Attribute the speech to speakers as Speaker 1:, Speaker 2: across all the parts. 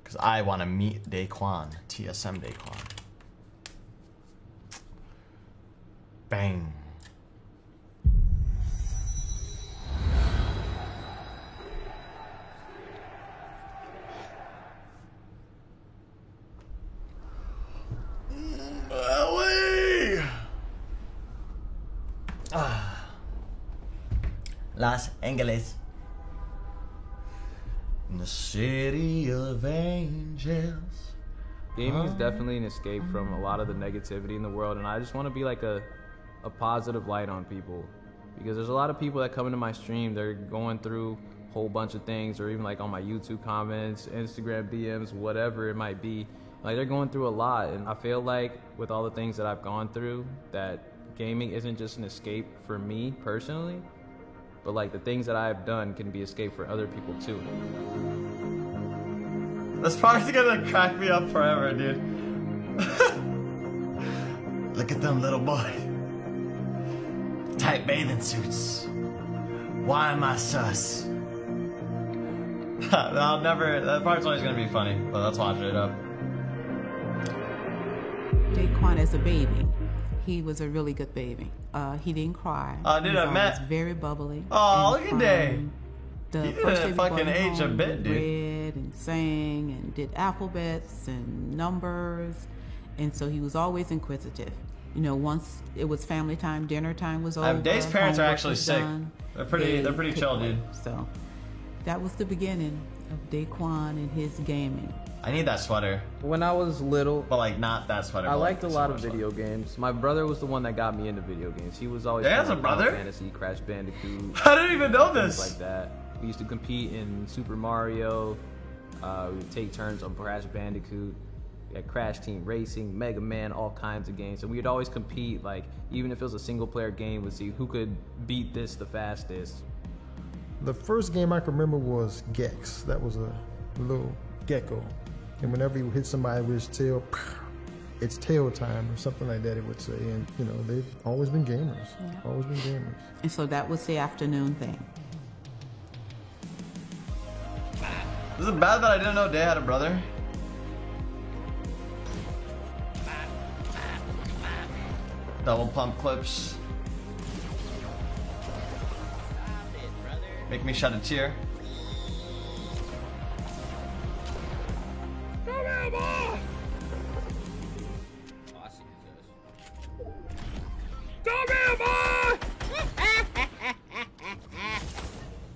Speaker 1: Because I want to meet Daquan, TSM Daquan. Bang. Los Angeles. In the city of angels.
Speaker 2: Gaming is definitely an escape from a lot of the negativity in the world, and I just want to be like a positive light on people, because there's a lot of people that come into my stream, they're going through a whole bunch of things, or even like on my YouTube comments, Instagram DMs, whatever it might be, like they're going through a lot. And I feel like with all the things that I've gone through, that gaming isn't just an escape for me personally, but like the things that I've done can be escape for other people too.
Speaker 1: This part's gonna crack me up forever, dude. Look at them little boys. Tight bathing suits. Why am I sus? I'll never, that part's always gonna be funny, but let's watch it up.
Speaker 3: Daquan as a baby, he was a really good baby. He didn't cry.
Speaker 1: Dude,
Speaker 3: he
Speaker 1: I met.
Speaker 3: was very bubbly.
Speaker 1: Oh, look at Day.
Speaker 3: The
Speaker 1: He
Speaker 3: first
Speaker 1: didn't
Speaker 3: day we
Speaker 1: fucking
Speaker 3: brought him
Speaker 1: age a
Speaker 3: home,
Speaker 1: bit,
Speaker 3: he
Speaker 1: dude.
Speaker 3: read and sang and did alphabets and numbers, and so he was always inquisitive. You know, once it was family time, dinner time was over.
Speaker 1: Dave's parents are
Speaker 3: homework
Speaker 1: actually
Speaker 3: was
Speaker 1: sick.
Speaker 3: done,
Speaker 1: They're pretty
Speaker 3: they
Speaker 1: chill,
Speaker 3: could
Speaker 1: dude.
Speaker 3: play. So that was the beginning of Daquan and his gaming.
Speaker 1: I need that sweater,
Speaker 2: When I was little,
Speaker 1: but like not that sweater.
Speaker 2: I
Speaker 1: but,
Speaker 2: liked a
Speaker 1: like,
Speaker 2: lot of
Speaker 1: similar
Speaker 2: video games. My brother was the one that got me into video games. He was always
Speaker 1: Dad has
Speaker 2: playing
Speaker 1: a brother?
Speaker 2: Final Fantasy, Crash Bandicoot,
Speaker 1: stuff. I didn't even know
Speaker 2: things
Speaker 1: this.
Speaker 2: like that. We used to compete in Super Mario. We would take turns on Crash Bandicoot. We had Crash Team Racing, Mega Man, all kinds of games. And we'd always compete, like, even if it was a single player game, we'd see who could beat this the fastest.
Speaker 4: The first game I can remember was Gex. That was a little gecko. And whenever you hit somebody with his tail, it's tail time or something like that, it would say. And, you know, they've always been gamers.
Speaker 3: Yeah.
Speaker 4: Always been gamers.
Speaker 3: And so that was the afternoon thing.
Speaker 1: Is it bad that I didn't know Day had a brother? Double pump clips. Make me shed a tear.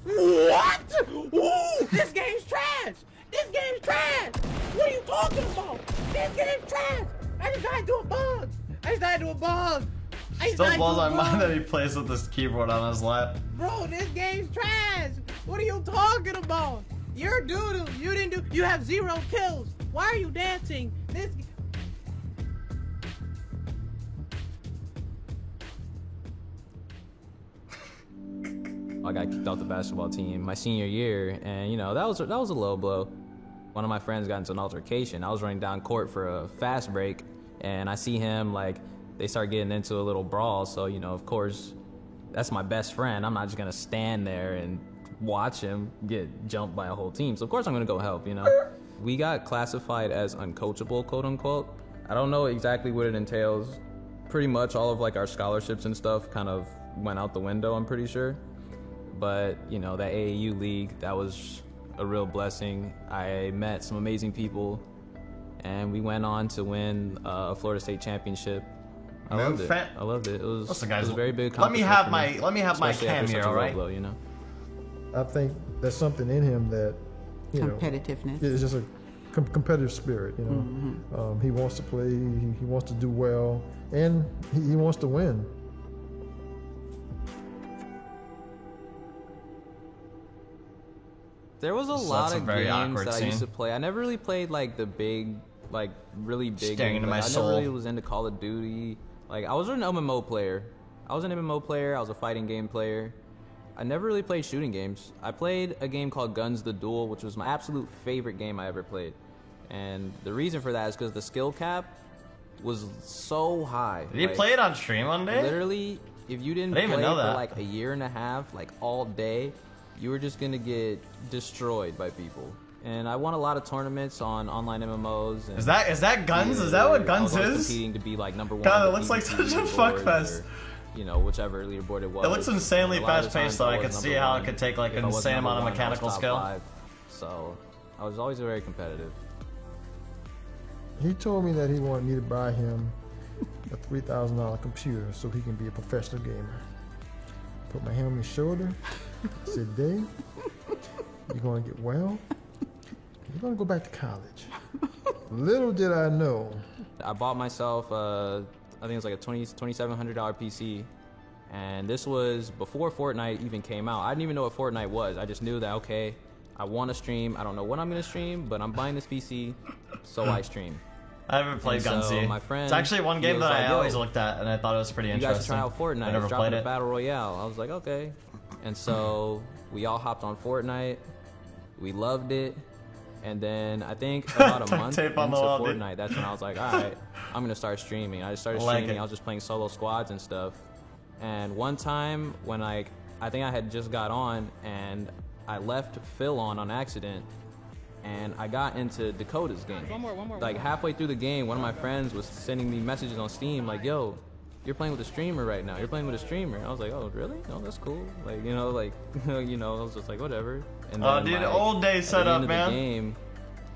Speaker 5: What? Ooh, this game's trash! This game's trash! What are you talking about? This game's trash! I just died to a bug! I just died to a bug! I just
Speaker 1: Still
Speaker 5: died
Speaker 1: blows
Speaker 5: to a
Speaker 1: my mind
Speaker 5: bug.
Speaker 1: that he plays with this keyboard on his lap.
Speaker 5: Bro, this game's trash! What are you talking about? You're doo-doo. You didn't do. You have 0 kills. Why are you dancing? This.
Speaker 2: I got kicked off the basketball team my senior year, and you know that was a low blow. One of my friends got into an altercation. I was running down court for a fast break, and I see him, like, they start getting into a little brawl. So, you know, of course, that's my best friend. I'm not just gonna stand there and watch him get jumped by a whole team. So of course I'm gonna go help, you know. We got classified as uncoachable, quote unquote. I don't know exactly what it entails. Pretty much all of like our scholarships and stuff kind of went out the window, I'm pretty sure. But, you know, that AAU league, that was a real blessing. I met some amazing people, and we went on to win a Florida State championship. I loved it. I loved it. It was,
Speaker 1: Listen,
Speaker 2: it
Speaker 1: guys,
Speaker 2: was a very big
Speaker 1: let me
Speaker 2: accomplishment
Speaker 1: have
Speaker 2: for
Speaker 1: my
Speaker 2: me,
Speaker 1: let me have my
Speaker 2: especially after
Speaker 1: cam
Speaker 2: such
Speaker 1: here,
Speaker 2: a
Speaker 1: all
Speaker 2: low
Speaker 1: right?
Speaker 2: blow, you know.
Speaker 4: I think there's something in him that, you know,
Speaker 3: Competitiveness.
Speaker 4: it's just a competitive spirit, you know. He wants to play, he wants to do well, and he wants to win.
Speaker 2: There was a
Speaker 1: So
Speaker 2: lot
Speaker 1: that's a
Speaker 2: of
Speaker 1: very
Speaker 2: games
Speaker 1: awkward
Speaker 2: that I used
Speaker 1: scene.
Speaker 2: to play. I never really played like the big, like really big
Speaker 1: Staring
Speaker 2: games.
Speaker 1: into my
Speaker 2: Like, I
Speaker 1: soul.
Speaker 2: never really was into Call of Duty. Like I was an MMO player. I was a fighting game player. I never really played shooting games. I played a game called Guns the Duel, which was my absolute favorite game I ever played. And the reason for that is because the skill cap was so high.
Speaker 1: Did you
Speaker 2: Like,
Speaker 1: play it on stream one day?
Speaker 2: Literally, if you didn't
Speaker 1: I didn't
Speaker 2: play
Speaker 1: even know
Speaker 2: for
Speaker 1: that.
Speaker 2: like a year and a half, like all day, you were just gonna get destroyed by people. And I won a lot of tournaments on online MMOs. And
Speaker 1: Is that guns? Is that what guns
Speaker 2: I was always
Speaker 1: is?
Speaker 2: competing to be like number 1.
Speaker 1: God, it
Speaker 2: on the
Speaker 1: looks like
Speaker 2: PvP
Speaker 1: such a fuck
Speaker 2: leaderboards
Speaker 1: fest.
Speaker 2: or, you know, whichever leaderboard it was.
Speaker 1: It looks insanely
Speaker 2: A lot of the
Speaker 1: fast paced
Speaker 2: times
Speaker 1: though. I
Speaker 2: was
Speaker 1: could see
Speaker 2: number
Speaker 1: how it
Speaker 2: 1.
Speaker 1: could take like
Speaker 2: If
Speaker 1: an
Speaker 2: I wasn't
Speaker 1: insane amount of
Speaker 2: number 1, I was
Speaker 1: mechanical
Speaker 2: top
Speaker 1: skill.
Speaker 2: 5. So I was always very competitive.
Speaker 4: He told me that he wanted me to buy him a $3,000 computer so he can be a professional gamer. Put my hand on his shoulder. Said, Dave, you're going to get well. You're going to go back to college. Little did I know.
Speaker 2: I bought myself, I think it was like a $2,700 PC. And this was before Fortnite even came out. I didn't even know what Fortnite was. I just knew that, okay, I want to stream. I don't know what I'm going to stream, but I'm buying this PC, so I stream.
Speaker 1: I haven't played
Speaker 2: And
Speaker 1: Gunsy.
Speaker 2: so my friend,
Speaker 1: It's actually one
Speaker 2: he
Speaker 1: game
Speaker 2: was
Speaker 1: that I
Speaker 2: like, yo,
Speaker 1: always looked at, and I thought it was pretty
Speaker 2: You
Speaker 1: interesting.
Speaker 2: guys should try out Fortnite.
Speaker 1: I never
Speaker 2: It's
Speaker 1: played
Speaker 2: dropping a
Speaker 1: it.
Speaker 2: battle royale. I was like, okay. And so we all hopped on Fortnite. We loved it. And then I think about a
Speaker 1: Duct
Speaker 2: month
Speaker 1: tape
Speaker 2: into
Speaker 1: on the wall, dude.
Speaker 2: Fortnite, that's when I was like, all right, I'm gonna start streaming. I just started
Speaker 1: Like
Speaker 2: streaming.
Speaker 1: it.
Speaker 2: I was just playing solo squads and stuff. And one time when I think I had just got on and I left Phil on accident, and I got into Dakota's game.
Speaker 5: One more.
Speaker 2: Like halfway through the game, one of my friends was sending me messages on Steam like, yo, you're playing with a streamer right now. You're playing with a streamer. I was like, oh, really? Oh, that's cool. Like, you know, I was just like, whatever. And
Speaker 1: Oh,
Speaker 2: then,
Speaker 1: dude,
Speaker 2: like,
Speaker 1: old day
Speaker 2: at the
Speaker 1: setup,
Speaker 2: end of
Speaker 1: man.
Speaker 2: the game,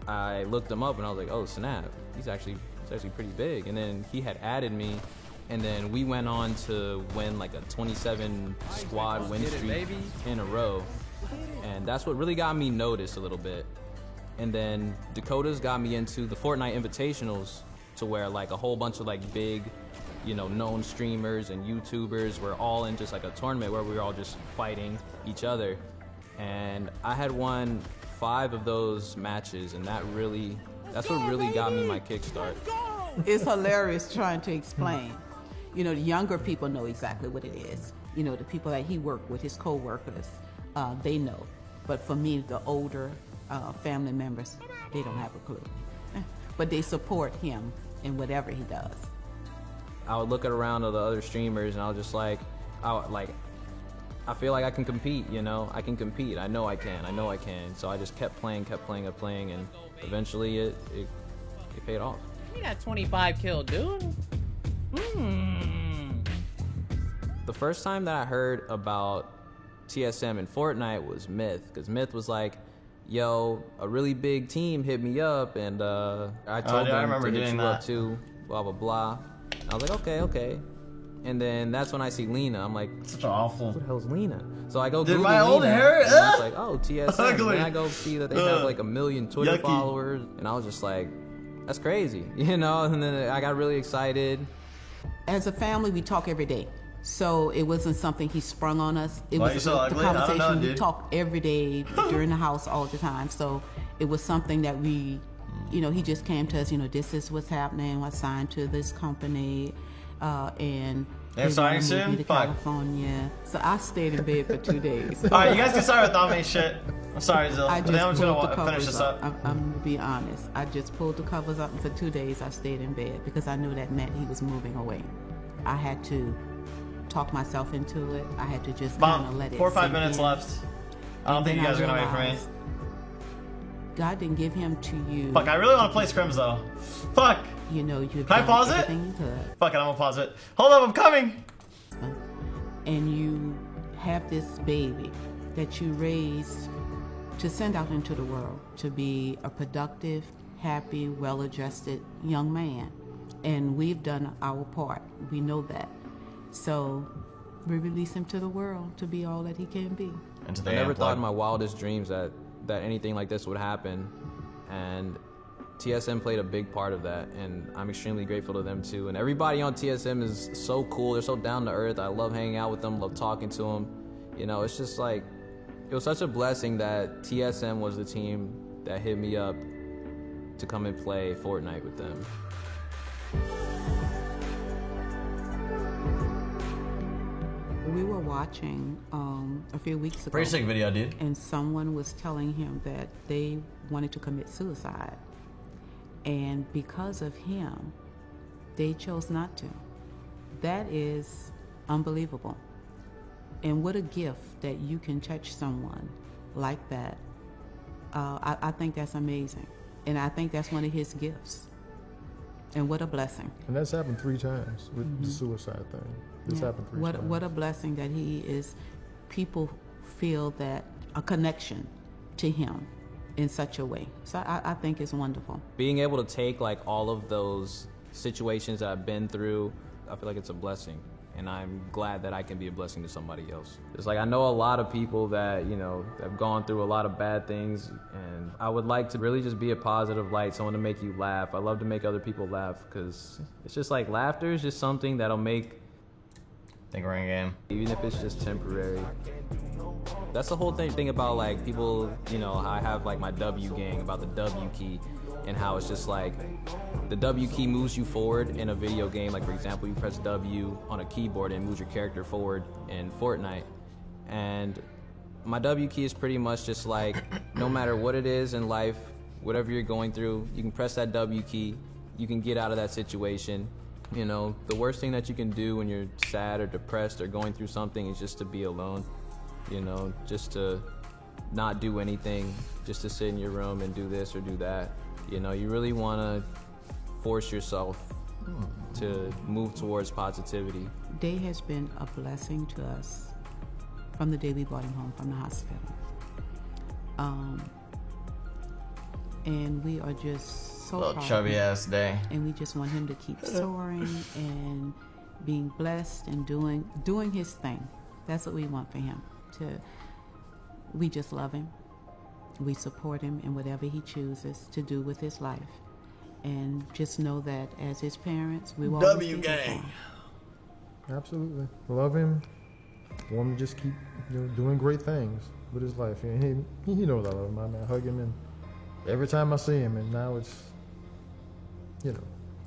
Speaker 2: I looked him up and I was like, oh, snap. He's actually pretty big. And then he had added me, and then we went on to win like a 27 squad win streak in a row. And that's what really got me noticed a little bit. And then Dakota's got me into the Fortnite Invitationals, to where like a whole bunch of like big, you know, known streamers and YouTubers were all in just like a tournament where we were all just fighting each other. And I had won 5 of those matches, and that's what really got me my kickstart.
Speaker 3: It's hilarious trying to explain. You know, the younger people know exactly what it is. You know, the people that he worked with, his co-workers, they know. But for me, the older family members, they don't have a clue. But they support him in whatever he does.
Speaker 2: I would look around at the other streamers, and I was just like, I feel like I can compete, you know? I can compete. I know I can. So I just kept playing, and eventually it paid off.
Speaker 5: Give me that 25 kill, dude.
Speaker 2: The first time that I heard about TSM and Fortnite was Myth, because Myth was like, yo, a really big team hit me up, and I told
Speaker 1: yeah, I
Speaker 2: them
Speaker 1: remember
Speaker 2: to hit
Speaker 1: doing
Speaker 2: you up
Speaker 1: that.
Speaker 2: too, blah, blah, blah. I was like, okay. And then that's when I see Lena. I'm like,
Speaker 1: Such an awful.
Speaker 2: who the hell's Lena? So I go
Speaker 1: Dude,
Speaker 2: Google
Speaker 1: my old
Speaker 2: Lena,
Speaker 1: hair,
Speaker 2: and I was like, oh, TSM.
Speaker 1: Ugly.
Speaker 2: And I go see that they have like 1 million Twitter
Speaker 1: Yucky.
Speaker 2: followers, and I was just like, that's crazy, you know? And then I got really excited.
Speaker 3: As a family, we talk every day. So it wasn't something he sprung on us. It
Speaker 1: Why
Speaker 3: was
Speaker 1: you so
Speaker 3: the
Speaker 1: ugly? I don't
Speaker 3: conversation
Speaker 1: know,
Speaker 3: we
Speaker 1: dude.
Speaker 3: talked every day during the house all the time. So it was something that we, you know, he just came to us, you know, this is what's happening. I signed to this company, and
Speaker 1: They're
Speaker 3: they
Speaker 1: starting
Speaker 3: wanna move
Speaker 1: soon?
Speaker 3: me to
Speaker 1: Fuck.
Speaker 3: California. So I stayed in bed for 2 days.
Speaker 1: Alright, you guys can start without me, shit. I'm sorry, Zill.
Speaker 3: I
Speaker 1: But then I'm
Speaker 3: just
Speaker 1: just
Speaker 3: pulled the
Speaker 1: gonna finish
Speaker 3: covers
Speaker 1: this
Speaker 3: up.
Speaker 1: up.
Speaker 3: I'm going to be honest. I just pulled the covers up, and for 2 days I stayed in bed because I knew that meant he was moving away. I had to talk myself into it. I had to just kind of let
Speaker 1: About
Speaker 3: it
Speaker 1: 4 or 5
Speaker 3: sink
Speaker 1: minutes
Speaker 3: in.
Speaker 1: left. I don't
Speaker 3: And
Speaker 1: think you
Speaker 3: then
Speaker 1: guys are gonna wait for me.
Speaker 3: realized God didn't give him to you.
Speaker 1: Fuck, I really wanna play Scrims though. Fuck!
Speaker 3: You know, you've
Speaker 1: Can I
Speaker 3: done
Speaker 1: pause it?
Speaker 3: everything you could.
Speaker 1: Fuck it, I'm gonna pause it. Hold up, I'm coming!
Speaker 3: And you have this baby that you raised to send out into the world to be a productive, happy, well-adjusted young man. And we've done our part. We know that. So we release him to the world to be all that he can be.
Speaker 1: Into
Speaker 2: I never thought in my wildest dreams that anything like this would happen, and TSM played a big part of that, and I'm extremely grateful to them too. And everybody on TSM is so cool. They're so down to earth. I love hanging out with them, love talking to them. You know, it's just like, it was such a blessing that TSM was the team that hit me up to come and play Fortnite with them.
Speaker 3: We were watching a few weeks ago.
Speaker 1: Pretty sick video, dude.
Speaker 3: And someone was telling him that they wanted to commit suicide. And because of him, they chose not to. That is unbelievable. And what a gift that you can touch someone like that I think that's amazing. And I think that's one of his gifts. And what a blessing.
Speaker 4: And that's happened 3 times with the suicide thing. This happened 3 times.
Speaker 3: What a blessing that he is, people feel that a connection to him in such a way. So I think it's wonderful.
Speaker 2: Being able to take like all of those situations that I've been through, I feel like it's a blessing. And I'm glad that I can be a blessing to somebody else. It's like I know a lot of people that, you know, have gone through a lot of bad things, and I would like to really just be a positive light, someone to make you laugh. I love to make other people laugh because it's just like laughter is just something that'll make...
Speaker 6: Think we're in game.
Speaker 2: Even if it's just temporary. That's the whole thing about like people, you know, I have like my W gang about the W key and how it's just like the W key moves you forward in a video game. Like for example, you press W on a keyboard and it moves your character forward in Fortnite. And my W key is pretty much just like no matter what it is in life, whatever you're going through, you can press that W key, you can get out of that situation. You know, the worst thing that you can do when you're sad or depressed or going through something is just to be alone. You know, just to not do anything, just to sit in your room and do this or do that. You know, you really want to force yourself to move towards positivity.
Speaker 3: Day has been a blessing to us from the day we brought him home from the hospital. And we are just so
Speaker 6: Little
Speaker 3: proud.
Speaker 6: chubby ass Day.
Speaker 3: And we just want him to keep soaring and being blessed and doing his thing. That's what we want for him. We just love him. We support him in whatever he chooses to do with his life. And just know that as his parents, we will always be there for him.
Speaker 4: Absolutely. Love him. Want him to just keep doing great things with his life. And he knows I love him. I hug him, and every time I see him, and now it's,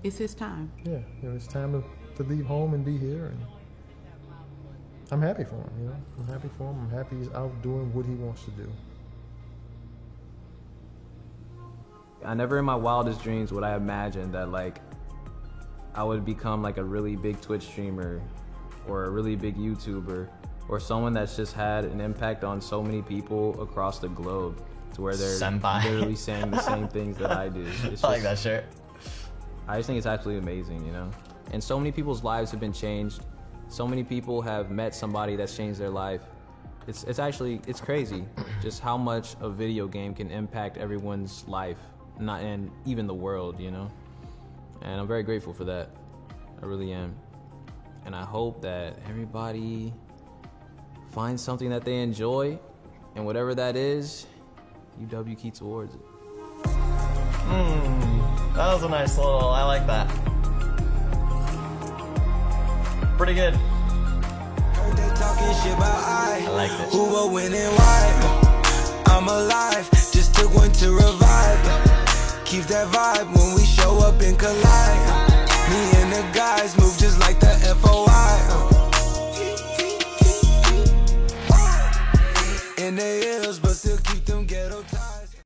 Speaker 3: It's his time.
Speaker 4: Yeah, it's time to leave home and be here. And I'm happy for him, I'm happy for him. I'm happy he's out doing what he wants to do.
Speaker 2: I never in my wildest dreams would I imagine that like I would become like a really big Twitch streamer or a really big YouTuber or someone that's just had an impact on so many people across the globe to where they're
Speaker 6: Senpai.
Speaker 2: literally saying the same things that I do. It's
Speaker 6: I like that shirt.
Speaker 2: I just think it's absolutely amazing, And so many people's lives have been changed. So many people have met somebody that's changed their life. It's crazy just how much a video game can impact everyone's life, and even the world, And I'm very grateful for that. I really am. And I hope that everybody finds something that they enjoy, and whatever that is, you W key towards it.
Speaker 6: That was a nice little, I like that. Pretty good. I like it.
Speaker 7: Who will win and why? I'm alive, just took one to revive. Keep that vibe when we show up and collide. Me and the guys